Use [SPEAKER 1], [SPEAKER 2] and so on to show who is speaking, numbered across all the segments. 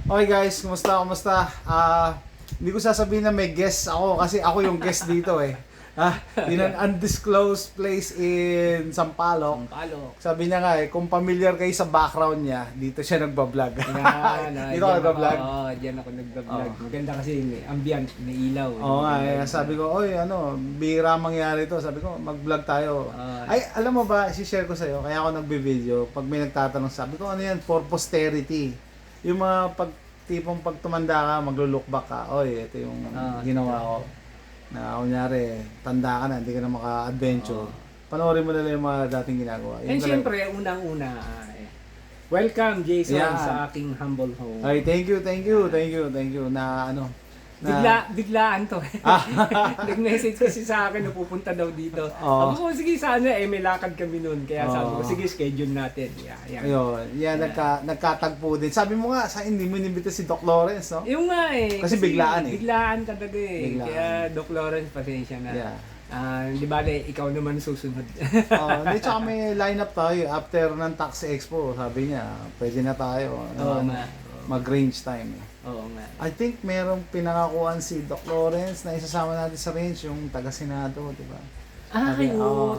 [SPEAKER 1] Okay guys, kumusta? Kumusta? Hindi ko sasabihin na may guest ako kasi ako yung guest dito eh. In an undisclosed place in Sampaloc.
[SPEAKER 2] Sampaloc.
[SPEAKER 1] Sabi niya nga eh, kung familiar kayo sa background niya, dito siya nagbablog. Dito ako nagbablog.
[SPEAKER 2] Oo, diyan ako nagbablog. Maganda kasi may ambient, may ilaw.
[SPEAKER 1] Oo nga, sabi ko, oy ano, bihira mangyari to. Sabi ko, mag-vlog tayo. Ay, alam mo ba, i-share ko sa'yo, kaya ako nagbe-video. Pag may nagtatanong, sabi ko, ano yan, for posterity. Yung mga tipong pag tumanda ka, maglo-look back ka, oy, ito yung ginawa ko. Na kunyari, tanda ka na, hindi ka na maka-adventure. Panoorin mo na lang yung mga dating ginagawa.
[SPEAKER 2] And syempre, unang-una, welcome Jason sa aking humble home.
[SPEAKER 1] Ay, thank you. Na ano,
[SPEAKER 2] Biglaan to. Nag-message kasi sa akin na pupunta daw dito. Sabi ko, sige sana may lakad kami noon. Kaya sabi ko, sige schedule natin.
[SPEAKER 1] Ayun, nagkatagpo din. Sabi mo nga, sa hindi mo inimbita si Doc Lawrence, no?
[SPEAKER 2] Yung nga
[SPEAKER 1] Kasi biglaan eh.
[SPEAKER 2] Biglaan talaga eh.
[SPEAKER 1] Biglaan.
[SPEAKER 2] Kaya Doc Lawrence, pasensya na. Di ba ikaw naman susunod.
[SPEAKER 1] Hindi, tsaka may lineup tayo after ng Tax Expo. Sabi niya, pwede na tayo. Mag-range time eh.
[SPEAKER 2] Oo nga.
[SPEAKER 1] I think merong pinangakuan si Doc Lawrence na isasama natin sa range, yung taga-senado, di ba?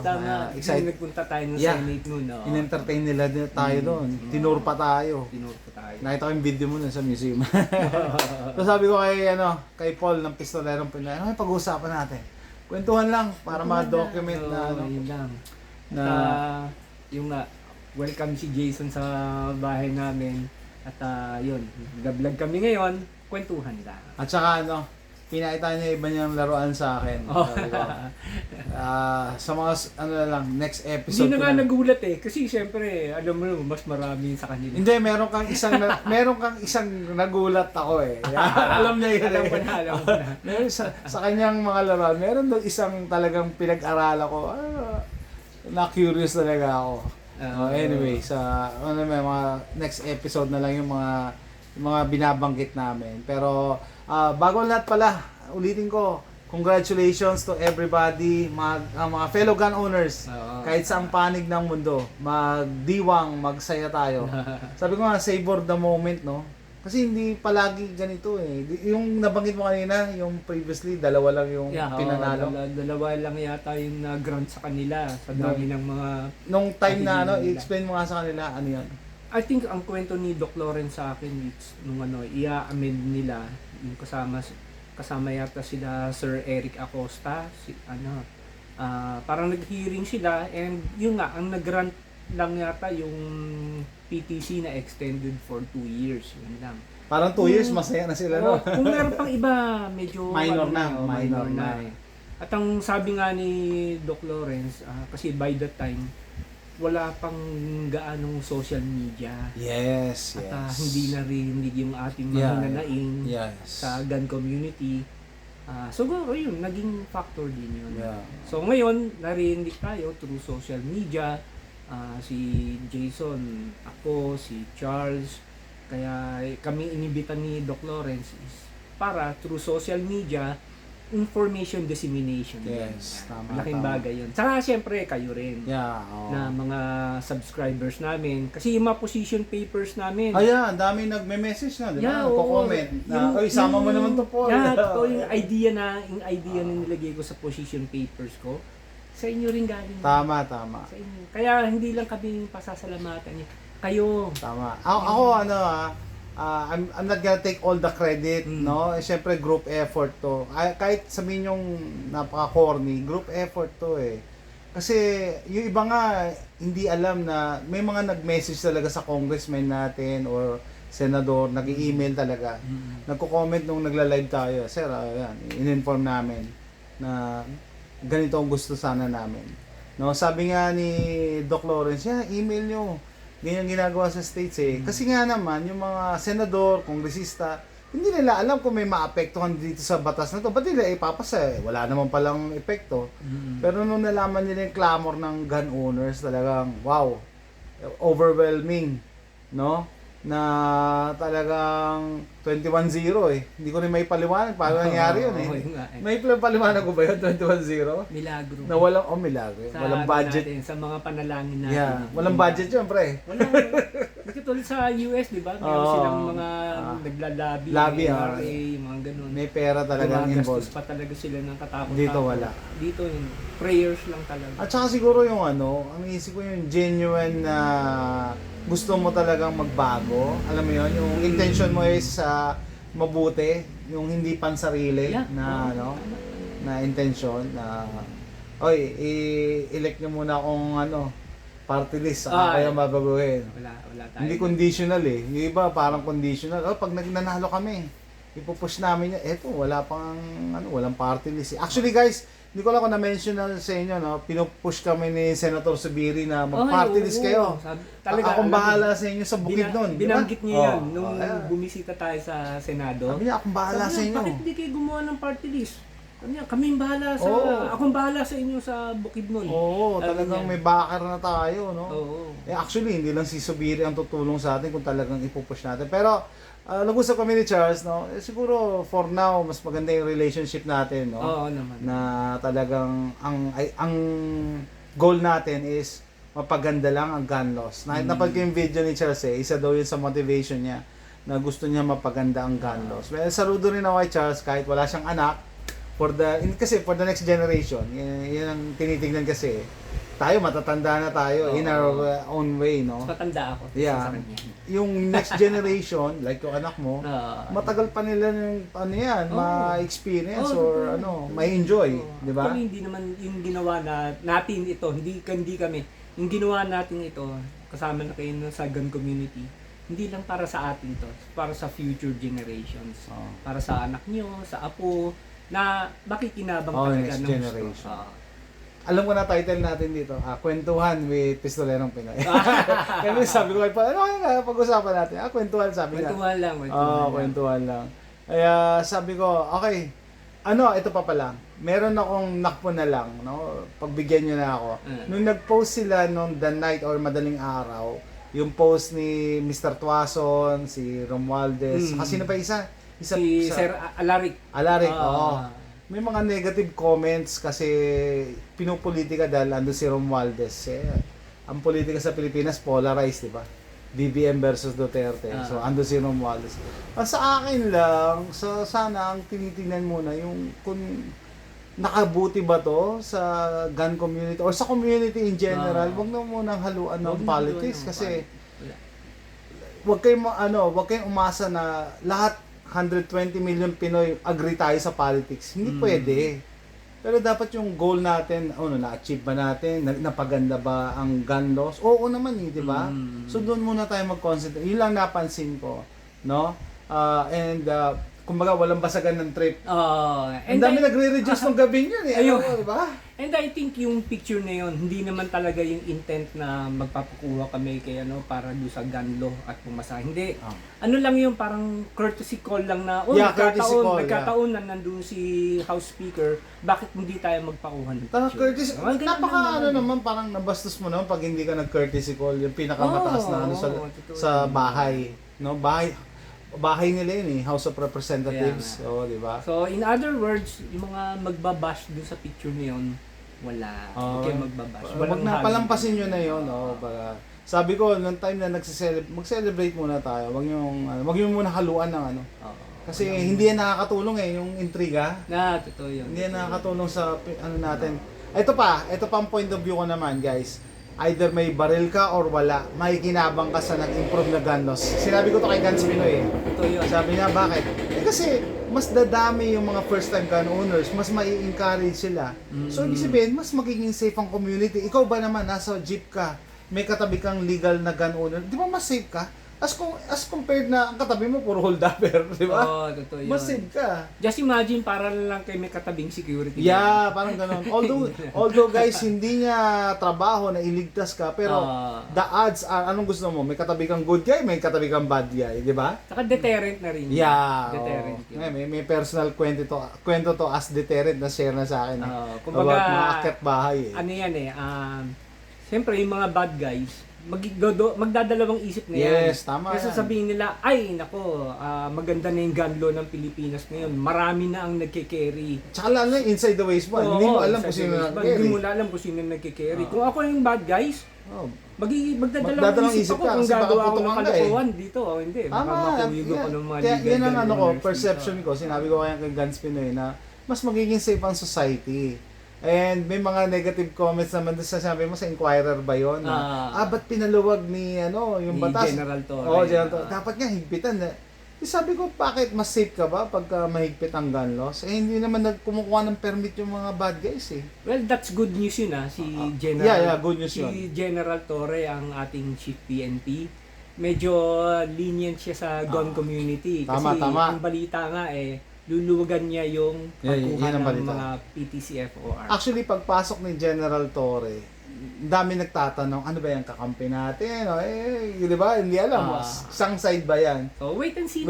[SPEAKER 2] Tama. Excited. Nagpunta tayo ng Senate noon.
[SPEAKER 1] In-entertain nila tayo doon. Tinur pa tayo. Nakita ko yung video mo nun sa museum. So sabi ko kay Paul ng Pistolerong Pinoy, ano yung pag-uusapan natin? Kwentuhan lang para ma-document na
[SPEAKER 2] yun lang. Yung welcome si Jason sa bahay namin. At yun, nag-vlog kami ngayon, kwentuhan lang.
[SPEAKER 1] At saka pinakita niya iba niyang laruan sa akin. Sa mga next episode.
[SPEAKER 2] Hindi na nga nagulat eh, kasi syempre, alam mo mas marami sa kanila.
[SPEAKER 1] Hindi, meron kang isang nagulat ako eh. Alam niya yun.
[SPEAKER 2] Alam ko na.
[SPEAKER 1] Meron sa kanyang mga laruan, meron doon isang talagang pinag-aralan ko. Na-curious talaga ako. Anyway, sa mga next episode na lang yung mga binabanggit namin. Pero bago lahat pala, ulitin ko, congratulations to everybody, mga fellow gun owners. Kahit saang panig ng mundo, magdiwang, magsaya tayo. Sabi ko nga, savor the moment, no? Kasi hindi palagi ganito eh. Yung nabanggit mo kanina, yung previously, dalawa lang yung pinanalo.
[SPEAKER 2] Dalawa lang yata yung grant sa kanila sa dami ng mga...
[SPEAKER 1] Nung time na i-explain mo nga sa kanila, ano yun?
[SPEAKER 2] I think ang kwento ni Doc Lawrence sa akin, nung i-amend nila, yung kasama yata sila Sir Eric Acosta, parang nag-hearing sila, and yun nga, ang nag-grant lang yata yung PTC na extended for 2 years. Yun lang.
[SPEAKER 1] Parang 2 years, masaya na sila, no?
[SPEAKER 2] Kung meron pang iba, medyo
[SPEAKER 1] minor na.
[SPEAKER 2] At ang sabi nga ni Doc Lawrence, kasi by that time, wala pang gaanong social media.
[SPEAKER 1] Yes.
[SPEAKER 2] At hindi yung ating mga nananaing sa gun community. Siguro yun, naging factor din yun. So ngayon, narinig tayo through social media. Si Jason, ako, si Charles, kaya kami inimbitan ni Doc Lawrence is para through social media, information dissemination.
[SPEAKER 1] Yes, tama.
[SPEAKER 2] Malaking bagay yun. Saka siyempre kayo rin na mga subscribers namin. Kasi yung mga position papers namin.
[SPEAKER 1] Ang dami nagme-message na, di ba? Comment na, sama mo naman to po.
[SPEAKER 2] Ito yung idea na nilagay ko sa position papers ko. Sa inyo rin galing.
[SPEAKER 1] Tama.
[SPEAKER 2] Sa inyo. Kaya hindi lang kami pasasalamatan niya. Kayo.
[SPEAKER 1] Tama. Ako I'm not gonna take all the credit, no? Siyempre group effort to. Kahit sabihin yung napaka-corny, group effort to eh. Kasi yung iba nga hindi alam na may mga nag-message talaga sa congressman natin or senador, nag-email talaga. Nagko-comment nung nagla-live tayo. Sir, in-inform namin na ganito ang gusto sana namin. No, sabi nga ni Doc Lawrence, email nyo. Ganyan ginagawa sa states eh. Kasi nga naman, yung mga senador, kongresista, hindi nila alam kung may maapektuhan dito sa batas na to. Ba't nila ipapasa eh? Wala naman palang epekto. Pero nung nalaman nila yung clamor ng gun owners, talagang wow, overwhelming, no? Na talagang 21-0 eh. Hindi ko rin may paliwanag paano nangyari yun eh. May paliwanag ko ba yun, 21-0?
[SPEAKER 2] Milagro.
[SPEAKER 1] Na walang, milagro. Walang budget.
[SPEAKER 2] Natin, sa mga panalangin natin.
[SPEAKER 1] Walang budget yun, pre.
[SPEAKER 2] Wala. Kasi tulad sa US, di ba? Meron silang mga naglalabi,
[SPEAKER 1] Labi,
[SPEAKER 2] NRA, yung mga ganun.
[SPEAKER 1] May pera talagang involved.
[SPEAKER 2] Gumagastos pa talaga sila ng katapon-tapon.
[SPEAKER 1] Dito wala.
[SPEAKER 2] Dito yung prayers lang talaga.
[SPEAKER 1] At saka siguro yung ang isip ko yung genuine na gusto mo talagang magbago. Alam mo yun, yung intention mo is mabuti, yung hindi pansarili na na intention na oy, i-elect nyo muna akong party list saka kayo mabaguhin.
[SPEAKER 2] Wala tayo.
[SPEAKER 1] Hindi conditional eh. Yung iba parang conditional. Pag nanalo kami, ipupush namin yan. Eto, wala pang walang party list. Actually guys, hindi ko lang kung na-mention na sa inyo, pinupush kami ni Senator Subiri na mag-party list kayo.
[SPEAKER 2] Talaga,
[SPEAKER 1] akong bahala sa inyo sa bukid nun.
[SPEAKER 2] Binanggit niyo yan nung bumisita tayo sa Senado.
[SPEAKER 1] Sabi niya, akong bahala sa inyo.
[SPEAKER 2] Bakit hindi kayo gumawa ng party list? Kami bahala sa akong bahala sa inyo sa Bukidnon.
[SPEAKER 1] Oo, talagang may backer na tayo, no?
[SPEAKER 2] Oo.
[SPEAKER 1] Actually, hindi lang si Subiri ang tutulong sa atin kung talagang ipupush natin. Pero nag-usap kami ni Charles, no? Siguro for now mas maganda yung relationship natin, no?
[SPEAKER 2] Oo naman.
[SPEAKER 1] Na talagang ang goal natin is mapaganda lang ang gun laws. Napag ko yung video ni Charles isa daw yun sa motivation niya na gusto niya mapaganda ang gun laws. Well, saludo rin ako kay Charles kahit wala siyang anak. Kasi for the next generation, yan ang tinitingnan kasi. Tayo matatanda na tayo in our own way, no?
[SPEAKER 2] Matanda ako.
[SPEAKER 1] Yeah. Yung next generation, like yung anak mo, matagal pa nila yung ma-experience or ma-enjoy, di ba?
[SPEAKER 2] Kung hindi naman yung ginawa natin ito, hindi kami, yung ginawa natin ito, kasama na kayo sa gun community, hindi lang para sa atin to, para sa future generations. Para sa anak nyo, sa apo, na makikinabang talaga
[SPEAKER 1] next
[SPEAKER 2] ng
[SPEAKER 1] generation. Alam ko na title natin dito, Kwentuhan with Pistolerong Pinoy. Kaya sabi ko, pag-usapan natin? Kwentuhan sabi nga.
[SPEAKER 2] Kwentuhan lang.
[SPEAKER 1] Kwentuhan lang. Kaya sabi ko, okay, ito pa pala. Meron akong nakpo na lang, no? Pagbigyan nyo na ako. Nung nag-post sila nung the night or madaling araw, yung post ni Mr. Tuason, si Romualdez, kasi sino pa isa?
[SPEAKER 2] Si Sir Alaric.
[SPEAKER 1] Oo. May mga negative comments kasi pinupolitika dahil ando si Romualdez. Ang politika sa Pilipinas polarized, di ba? BBM versus Duterte. So ando si Romualdez. Sa akin lang, sana ang tinitingnan muna yung kung nakabuti ba to sa gun community or sa community in general. Wag na munang haluan ng politics kasi wag kayong umasa na lahat 120 million Pinoy agree tayo sa politics. Hindi pwede. Pero dapat yung goal natin, na-achieve ba natin? Napaganda ba ang gun laws? Oo naman di ba? So doon muna tayo mag-concentrate. Yun lang napansin ko, no? Kumbaga walang basagan ng trip. Ang dami nagre-reduce ng gabi yun di ba?
[SPEAKER 2] And I think yung picture na yun, hindi naman talaga yung intent na magpapakuha kami kay para do sa gun law at pumasa. Hindi. Ano lang yung parang courtesy call lang na, nagkataon na nandun si House Speaker, bakit hindi tayo magpakuha ng picture?
[SPEAKER 1] Courtesy, naman, parang nabastos mo naman pag hindi ka nag-courtesy call, yung pinakamataas na sa bahay. No? Bahay nila yun House of Representatives. Di ba?
[SPEAKER 2] So, in other words, yung mga magbabash dun sa picture na yun, wala. Okay, magbabash.
[SPEAKER 1] Wag na palampasin nyo na yun. Sabi ko, nung time na mag-celebrate muna tayo. Wag nyo muna haluan ng Kasi hindi yan nakakatulong yung intriga.
[SPEAKER 2] Totoo yun.
[SPEAKER 1] Hindi yan nakakatulong sa natin. Ito pa ang point of view ko naman, guys. Either may baril ka or wala, makikinabang ka sa nag-improve na gun laws. Sinabi ko to kay Guns Pinoy Sabi niya, bakit? Kasi mas dadami yung mga first time gun owners, mas mai-encourage sila. So ibig sabihin, mas magiging safe ang community. Ikaw ba naman, nasa jeep ka, may katabi kang legal na gun owner, di ba mas safe ka? As compared na ang katabi mo puro hold-upper, di ba?
[SPEAKER 2] Totoo yun.
[SPEAKER 1] Mas safe ka.
[SPEAKER 2] Just imagine, para lang kayo may katabing security.
[SPEAKER 1] Yeah, parang gano'n. Although guys, hindi niya trabaho na iligtas ka, pero the odds are, anong gusto mo? May katabi kang good guy, may katabi kang bad guy, di ba?
[SPEAKER 2] Saka deterrent na rin.
[SPEAKER 1] Yeah.
[SPEAKER 2] Deterrent.
[SPEAKER 1] May personal kwento to as deterrent na share na sa akin.
[SPEAKER 2] Kumbaga,
[SPEAKER 1] about mga akyat bahay.
[SPEAKER 2] Ano yan siyempre yung mga bad guys, magdadalawang isip na yan.
[SPEAKER 1] Yes, tama
[SPEAKER 2] Kasi sasabihin nila, ay nako, maganda na yung gun law ng Pilipinas ngayon. Marami na ang nagke-carry.
[SPEAKER 1] Tsaka lalo inside the waistband. Hindi mo alam kung sino nagke-carry.
[SPEAKER 2] Hindi mo alam kung sino nagke-carry. Kung ako yung bad guys, magdadalawang isip ako kung
[SPEAKER 1] kasi baka
[SPEAKER 2] gagawa ako ng
[SPEAKER 1] putukan ka
[SPEAKER 2] kalokohan dito o hindi. Baka
[SPEAKER 1] Tama,
[SPEAKER 2] mapuligo ko ng mga
[SPEAKER 1] kaya
[SPEAKER 2] legal
[SPEAKER 1] yan ang ano ko,
[SPEAKER 2] governors
[SPEAKER 1] perception
[SPEAKER 2] dito.
[SPEAKER 1] ko, sinabi ko kaya kay Guns Pinoy na mas magiging safe ang society. And may mga negative comments naman doon sa sabi mo sa Inquirer ba yun? Ba't pinaluwag ni yung
[SPEAKER 2] Ni
[SPEAKER 1] batas?
[SPEAKER 2] General Torre.
[SPEAKER 1] General Torre. Dapat nga higpitan. Sabi ko, bakit mas safe ka ba pagka mahigpit ang gun laws? Hindi naman kumukuha ng permit yung mga bad guys eh.
[SPEAKER 2] Well, that's good news yun si General.
[SPEAKER 1] Good news
[SPEAKER 2] si
[SPEAKER 1] yun.
[SPEAKER 2] General Torre, ang ating chief PNP. Medyo lenient siya sa gun community. Kasi ang balita nga luluwagan niya yung pagkuha ng mga PTCFOR.
[SPEAKER 1] Actually, pagpasok ni General Torre, dami nagtatanong, ano ba yung kakampi natin? Di ba? Hindi alam. Isang side ba yan?
[SPEAKER 2] So, wait and see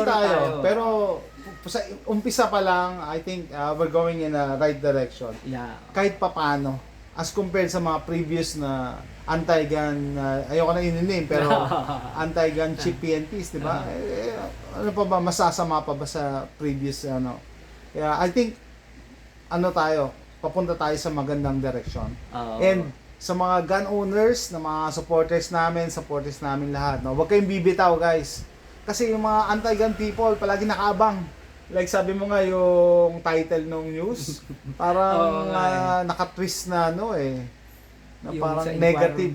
[SPEAKER 1] tayo. Pero, sa umpisa pa lang, I think we're going in a right direction.
[SPEAKER 2] Yeah.
[SPEAKER 1] Kahit papano. As compared sa mga previous na anti-gun, ayoko na in-name, pero anti-gun chief PNPs, di ba? Ano pa ba, masasama pa ba sa previous, Kaya, I think, papunta tayo sa magandang direction. And, sa mga gun owners, na mga supporters namin lahat, huwag kayong bibitaw, guys. Kasi yung mga anti-gun people, palagi nakaabang. Like sabi mo nga yung title ng news, parang nakatwist na na parang negative.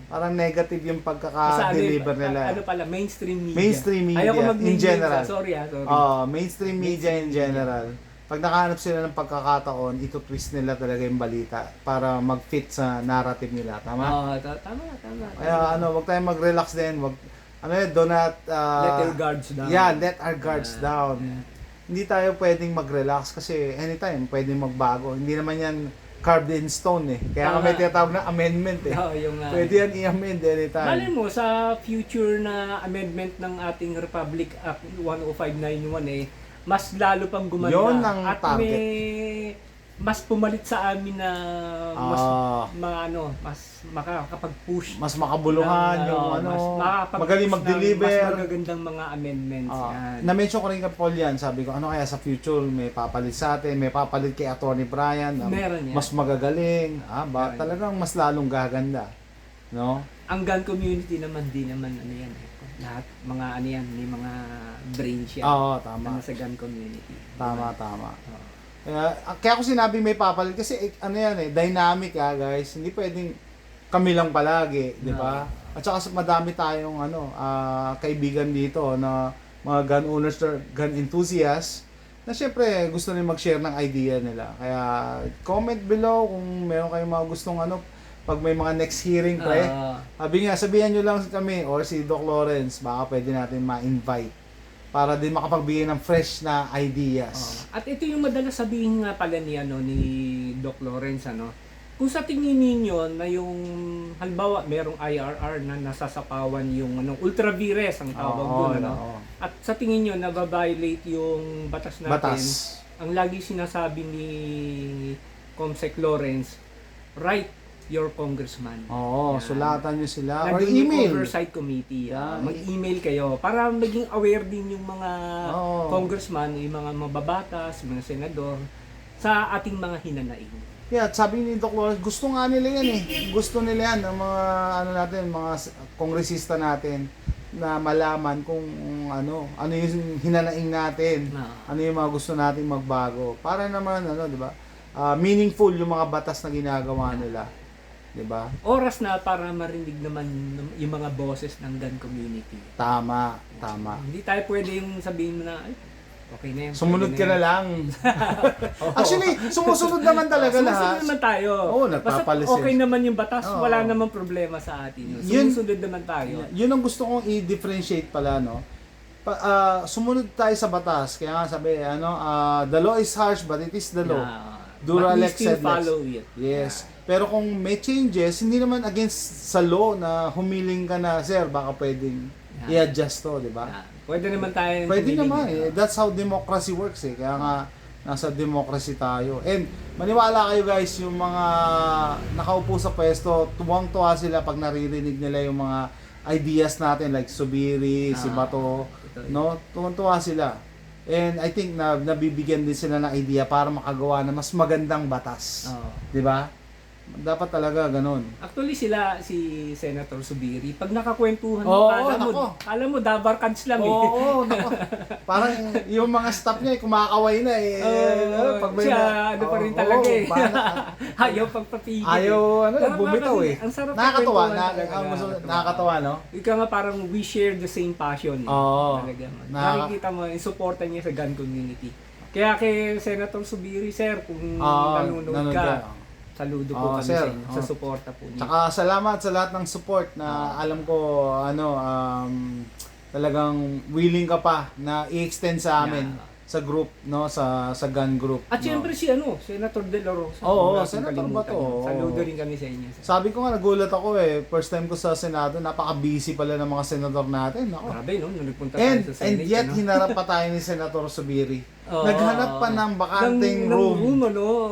[SPEAKER 1] Parang negative yung pagkaka-deliver nila.
[SPEAKER 2] Pala, mainstream media.
[SPEAKER 1] Mainstream media in general.
[SPEAKER 2] Sorry.
[SPEAKER 1] Mainstream media in general. Pag nakahanap sila ng pagkakataon, ito-twist nila talaga yung balita para mag-fit sa narrative nila. Tama?
[SPEAKER 2] Tama.
[SPEAKER 1] Kaya wag tayong mag-relax din. Do not...
[SPEAKER 2] let your guards down.
[SPEAKER 1] Yeah, let our guards down. Hindi tayo pwedeng mag-relax kasi anytime pwedeng magbago. Hindi naman yan carved in stone Kaya may tinatawag na amendment Pwede yan i-amend anytime.
[SPEAKER 2] Malay mo, sa future na amendment ng ating Republic Act 10591 mas lalo pang gumanda.
[SPEAKER 1] Yun ang
[SPEAKER 2] at
[SPEAKER 1] target.
[SPEAKER 2] May mas pumalit sa amin na mas makakapag-push.
[SPEAKER 1] Mas makabuluhan magaling mag-deliver.
[SPEAKER 2] Mas magagandang mga amendments.
[SPEAKER 1] Na-mention ko rin kay Paul yan. Sabi ko, kaya sa future may papalit sa atin, may papalit kay Attorney Brian.
[SPEAKER 2] Meron yan.
[SPEAKER 1] Mas magagaling. Talagang mas lalong gaganda. No?
[SPEAKER 2] Ang gun community naman, lahat, mga may mga brains yan.
[SPEAKER 1] Tama.
[SPEAKER 2] Sa gun community.
[SPEAKER 1] Tama. Kaya ako sinabi may papalit kasi dynamic guys. Hindi pwedeng kami lang palagi, di ba? At saka madami tayong kaibigan dito na mga gun owners or gun enthusiasts na syempre gusto nila mag-share ng idea nila. Kaya comment below kung meron kayong mga gustong pag may mga next hearing sabihan nyo lang kami or si Doc Lawrence, baka pwede natin ma-invite para din makapagbigay ng fresh na ideas.
[SPEAKER 2] At ito yung madalas sabihin nga pala ni Doc Lawrence kung sa tingin ninyo na yung halimbawa merong IRR na nasasapawan yung ultra vires ang tawag doon at sa tingin niyo na-violate yung batas natin. Ang lagi sinasabi ni Comsec Lawrence, write your congressman.
[SPEAKER 1] Sulatan nyo sila or
[SPEAKER 2] naging
[SPEAKER 1] email.
[SPEAKER 2] Oversight committee. Mag-email kayo para maging aware din yung mga congressman, yung mga mababatas, mga senador sa ating mga hinanaing.
[SPEAKER 1] Sabi ni Doc Lawrence, gusto nga nila yan Gusto nila yan ng mga mga kongresista natin na malaman kung ano yung hinanaing natin. Ano yung mga gusto nating magbago. Para naman di ba? Meaningful yung mga batas na ginagawa nila. Diba?
[SPEAKER 2] Oras na para marinig naman yung mga boses ng gun community.
[SPEAKER 1] Tama.
[SPEAKER 2] Hindi tayo pwede yung sabihin mo na, okay na yan.
[SPEAKER 1] Sumunod ka na lang. Actually, sumusunod naman talaga lahat.
[SPEAKER 2] Sumusunod naman tayo.
[SPEAKER 1] Nagpapalis.
[SPEAKER 2] Basta okay naman yung batas, wala namang problema sa atin. Sumusunod naman tayo.
[SPEAKER 1] Yun ang gusto kong i-differentiate pala, sumunod tayo sa batas. Kaya nga sabi, the law is harsh but it is the law.
[SPEAKER 2] But we still follow it.
[SPEAKER 1] Yes. Pero kung may changes, hindi naman against sa law na humiling ka na, sir, baka pwedeng i-adjust to, di ba?
[SPEAKER 2] Pwede naman tayo.
[SPEAKER 1] Pwede naman That's how democracy works Kaya nga, nasa democracy tayo. And maniwala kayo guys, yung mga nakaupo sa pwesto, tuwang-tuwa sila pag naririnig nila yung mga ideas natin like Subiri, si Bato, tuwang-tuwa sila. And I think nabibigyan din sila ng idea para makagawa na mas magandang batas. 'Di ba? Dapat talaga ganun.
[SPEAKER 2] Actually si Senator Subiri, pag nakakwentuhan
[SPEAKER 1] Oo,
[SPEAKER 2] mo, kala mo dabar cards lang eh.
[SPEAKER 1] Oo, nako. Parang yung mga staff niya kumakaway na eh.
[SPEAKER 2] Pag may ano pa rin talaga eh. Ayaw pagpapigil.
[SPEAKER 1] Ayaw bumitaw eh.
[SPEAKER 2] Ang sarap
[SPEAKER 1] nakakatawa,
[SPEAKER 2] talaga.
[SPEAKER 1] nakakatawa, no?
[SPEAKER 2] Ikaw nga parang we share the same passion.
[SPEAKER 1] Oo.
[SPEAKER 2] Talaga. Nakikita mo, suporta niya sa gun community. Kaya kay Senator Subiri, sir, kung nanonood ka, saludo po kami sa inyo, sa suporta po niya.
[SPEAKER 1] Tsaka salamat sa lahat ng support na alam ko, talagang willing ka pa na i-extend sa amin. Sa group, no, sa gun group.
[SPEAKER 2] At syempre Senator De La Rosa.
[SPEAKER 1] Oo, Senator ba to?
[SPEAKER 2] Saludo rin kami sa inyo.
[SPEAKER 1] Sabi ko nga, nagulat ako eh. First time ko sa Senado, napaka-busy pala ng mga senador natin. Ako.
[SPEAKER 2] Grabe, no? Nung nagpunta tayo sa Senate.
[SPEAKER 1] And yet, hinarap pa tayo ni Senator Subiri. Naghanap pa ng bakanteng room.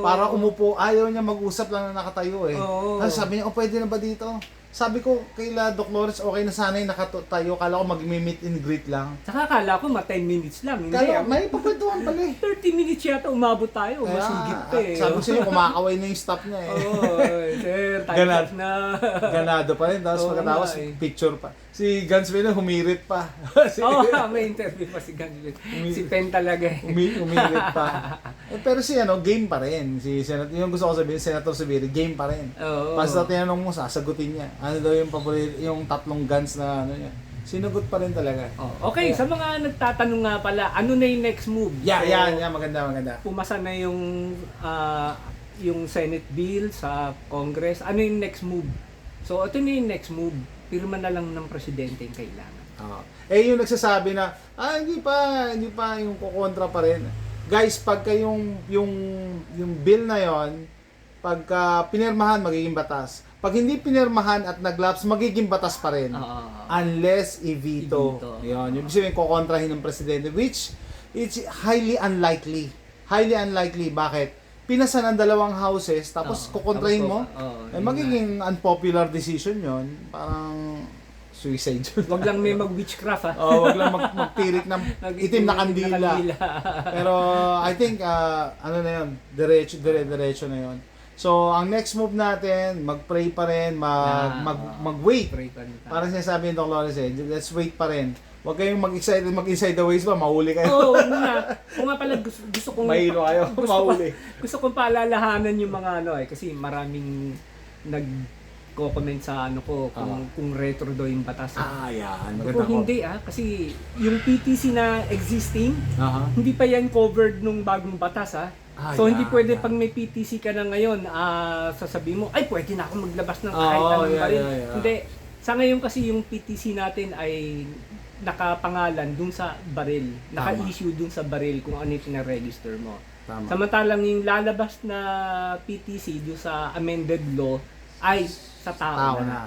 [SPEAKER 1] Para umupo. Ayaw niya mag-usap lang na nakatayo eh. Sabi niya, pwede na ba dito? Sabi ko, kaila Doc Lawrence, okay na sana yung nakatayo. Kala ko mag-meet and greet lang.
[SPEAKER 2] Saka kala ko 10 minutes lang. Hindi,
[SPEAKER 1] may papatuhan pala eh.
[SPEAKER 2] 30 minutes yata umabot tayo. Mas higit pa eh.
[SPEAKER 1] Sabi ko sa inyo, kumakaway na yung staff niya eh.
[SPEAKER 2] Sir, time up na.
[SPEAKER 1] Ganado pa rin. Tapos pagkatapos, picture pa. Si Guns Miller humirit pa.
[SPEAKER 2] May interview pa si Guns Miller. Si Pen talaga eh.
[SPEAKER 1] Humirit pa. Pero game pa rin. Yung gusto ko sabihin, Senator Subiri, game pa rin. Basta tinanong mo, sasagutin niya. Ano daw yung tatlong guns na niya. Sinugot pa rin talaga.
[SPEAKER 2] Okay, sa mga nagtatanong nga pala, ano na yung next move?
[SPEAKER 1] Yan, maganda.
[SPEAKER 2] Pumasa na yung Senate bill sa Congress. Ano yung next move? So, ito na yung next move. Pirma na lang ng presidente yung kailangan.
[SPEAKER 1] Yung nagsasabi na, hindi pa, yung kukontra pa rin. Guys, pagka yung bill na yon, pagka pinirmahan, magiging batas. Pag hindi pinirmahan at naglaps, magiging batas pa rin. Unless i-veto. Yun. Yung sabihin, kukontrahin ng presidente, which it's highly unlikely. Highly unlikely. Bakit? Pinasa ng dalawang houses, tapos kukontrahin mo, magiging unpopular decision yon. Parang suicide yun.
[SPEAKER 2] Wag lang may mag-witchcraft ha.
[SPEAKER 1] Wag lang magpirik ng itim na kandila. Pero I think, na yun, diretso na yun. So, ang next move natin, mag-pray pa rin, mag-wait. Para sinasabi ni Doc Lawrence, let's wait pa rin. Huwag kayong mag-inside the ways ba, mahuli kayo.
[SPEAKER 2] Kung nga pala gusto kong
[SPEAKER 1] mahilo kayo, mahuli.
[SPEAKER 2] Gusto kong paalalahanan yung mga kasi maraming nag-comment sa kung retro daw yung batas.
[SPEAKER 1] Yan.
[SPEAKER 2] Pero hindi kasi yung PTC na existing, hindi pa yan covered nung bagong batas So hindi pwede pag may PTC ka na ngayon, sasabihin mo, ay pwede na ako maglabas ng kahit anong baril. Hindi. Sa ngayon kasi yung PTC natin ay nakapangalan dun sa baril. Naka-issue dun sa baril kung ano yung pina-register mo. Samantalang yung lalabas na PTC dun sa amended law ay sa tao na.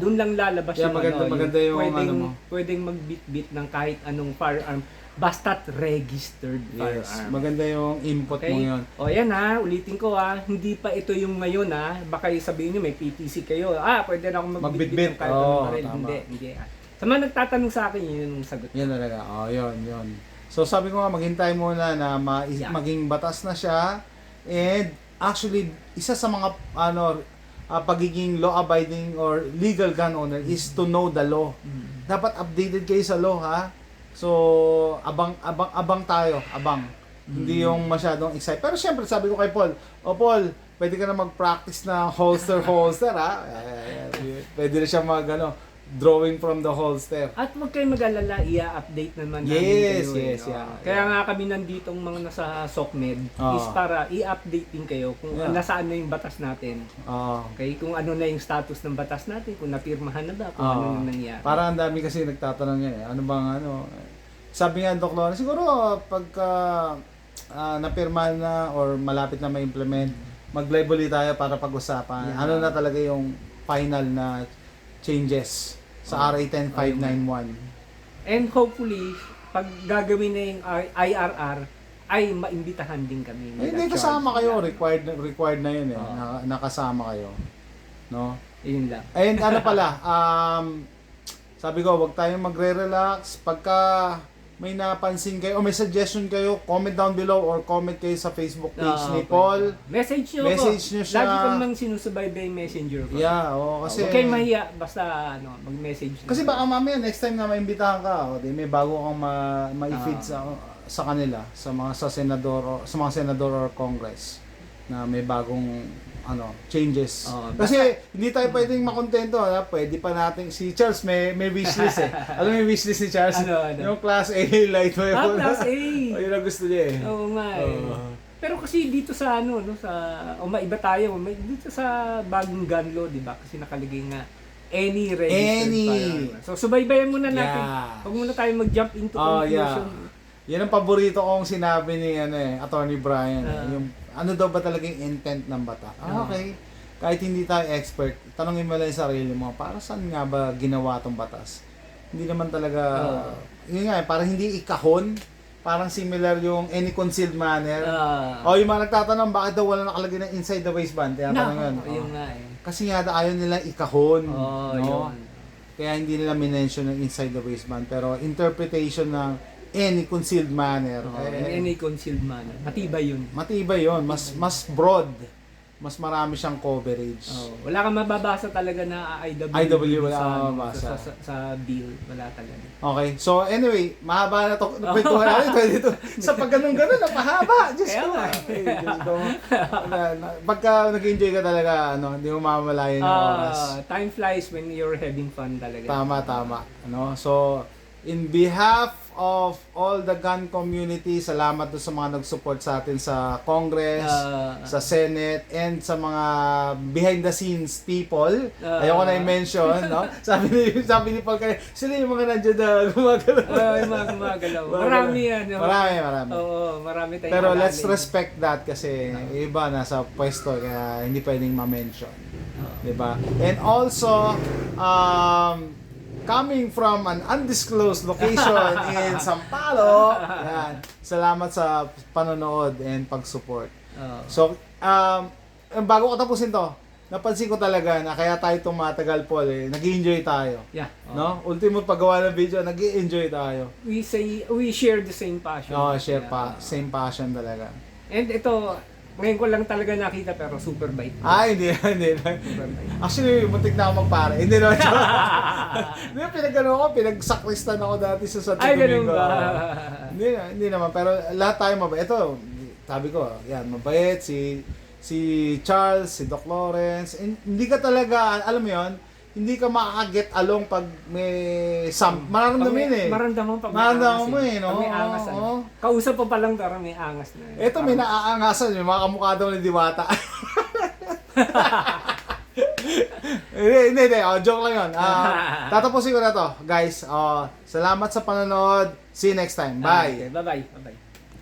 [SPEAKER 2] Doon lang lalabas yung
[SPEAKER 1] maganda yung
[SPEAKER 2] pwedeng magbitbit ng kahit anong firearm basta't registered firearm.
[SPEAKER 1] Maganda yung input mo yun.
[SPEAKER 2] Yan ulitin ko hindi pa ito yung ngayon baka sabihin nyo may PTC kayo. Pwede na akong magbitbit ng kahit anong baril. Hindi. Sa mga nagtatanong sa akin, yun yung sagot.
[SPEAKER 1] Yan talaga. Yun. So sabi ko nga, maghintay muna na maging batas na siya. And actually, isa sa mga pagiging law-abiding or legal gun owner is to know the law. Dapat updated kayo sa law, So, abang tayo. Hindi yung masyadong excited. Pero syempre, sabi ko kay Paul, Paul, pwede ka na mag-practice na holster, Pwede na siya drawing from the holster.
[SPEAKER 2] At huwag kayong mag-alala, i-update naman namin kayo. Yes. Kaya nga kami nanditong mga nasa SOCMED is para i-update din kayo kung nasaan na yung batas natin. Okay, kung ano na yung status ng batas natin, kung napirmahan na ba, kung ano na nangyari.
[SPEAKER 1] Parang ang dami kasi nagtatanong yan ano bang sabi nga Doc Lawrence, siguro pagka napirmahan na or malapit na ma-implement, mag-live ulit tayo para pag-usapan. Ano na talaga yung final na changes sa RA 10591.
[SPEAKER 2] And hopefully, pag gagawin na yung IRR, ay maimbitahan din kami.
[SPEAKER 1] Hindi kasama kayo, required na yun nakasama kayo. No?
[SPEAKER 2] Yun lang.
[SPEAKER 1] And pala, sabi ko, wag tayong magre-relax pagka may napansin kayo o may suggestion kayo, comment down below or comment kayo sa Facebook page ni Paul.
[SPEAKER 2] Message nyo
[SPEAKER 1] Message nyo siya.
[SPEAKER 2] Lagi ko namang sinusubaybay yung messenger ko.
[SPEAKER 1] Yeah, kasi
[SPEAKER 2] Huwag kayong mahiya, basta mag-message.
[SPEAKER 1] kasi baka mamaya next time na maimbitahan ka, di may bago kang ma-feed sa kanila, sa senador or congress na may bagong changes. Kasi hindi tayo pwedeng makontento, pwede pa natin si Charles may wishlist eh. Alam mo yung wishlist ni Charles? Yung class A light mo.
[SPEAKER 2] Class A.
[SPEAKER 1] Yun ang gusto niya eh.
[SPEAKER 2] Oo nga eh. Pero kasi dito sa maiba tayo, dito sa bagong gun law, 'di ba? Kasi nakalagay nga any registered firearm. So subaybayan muna natin. Huwag muna tayo mag-jump into conclusion.
[SPEAKER 1] Yan ang paborito kong sinabi ni Attorney Brian. Yung ano daw ba talaga yung intent ng bata? Okay. Kahit hindi tayo expert, tanongin mo lang yung sarili mo, para saan nga ba ginawa tong batas? Hindi naman talaga, yun nga parang hindi ikahon, parang similar yung any concealed manner. O yung mga nagtatanong, bakit daw wala nakalagay na inside the waistband? Kaya tanong
[SPEAKER 2] yun nga eh.
[SPEAKER 1] Kasi nga ayaw nilang ikahon.
[SPEAKER 2] Yun.
[SPEAKER 1] Kaya hindi nila minention yung inside the waistband. Pero interpretation ng any concealed manner.
[SPEAKER 2] In any concealed manner. Matibay yun.
[SPEAKER 1] Matibay yun. Mas broad. Mas marami siyang coverage.
[SPEAKER 2] Wala kang mababasa talaga na
[SPEAKER 1] IW wala kang mababasa.
[SPEAKER 2] Sa bill. Wala talaga.
[SPEAKER 1] Okay. So anyway, mahaba na to. Kwentuhan natin. Sa pag ganun-ganun, napahaba. Diyos ko. Diyos ko. Pagka nag-enjoy ka talaga, hindi mo mamalayan yung oras.
[SPEAKER 2] Time flies when you're having fun talaga.
[SPEAKER 1] Tama. So, in behalf of all the gun community, salamat doon sa mga nag-support sa atin sa Congress, sa Senate, and sa mga behind the scenes people. Ayoko na i-mention, no? Sabi ni Paul kanina, sila yung mga nandiyan na gumagalaw.
[SPEAKER 2] Yung mga gumagalaw. Marami yan.
[SPEAKER 1] Marami.
[SPEAKER 2] Oo, marami tayong
[SPEAKER 1] Pero let's respect that kasi iba nasa pwesto kaya hindi pwedeng ma-mention. Diba? And also, coming from an undisclosed location in Sampalo. Yan. Salamat sa panonood and pag-support. So, bago ko tapusin to, napansin ko talaga na kaya tayo tumatagal, Paul, nag-enjoy tayo.
[SPEAKER 2] Yeah.
[SPEAKER 1] No? Ultimo paggawa ng video, nag-enjoy tayo.
[SPEAKER 2] We share the same passion.
[SPEAKER 1] Same passion talaga.
[SPEAKER 2] And ito, ngayon ko lang talaga nakita pero super bait.
[SPEAKER 1] Hindi. Actually, muntik na ako magpare. Hindi naman. Pinag-sakristan ako dati sa Santo Domingo.
[SPEAKER 2] Ganun ba?
[SPEAKER 1] Hindi naman. Pero lahat tayo mabait. Ito, sabi ko, yan, mabait. Si Charles, si Doc Lawrence. Hindi ka talaga, alam mo yun, hindi ka makaka-get along pag may mararamdamin Mararamdaman mo no?
[SPEAKER 2] May angas. Kausap pa lang pero may angas na.
[SPEAKER 1] Ito may naaangasan, may mga kamukha daw ni Diwata. Hindi. Joke lang yun. Tatapusin ko na to. Guys, salamat sa panonood. See you next time. Bye.
[SPEAKER 2] Okay, bye-bye.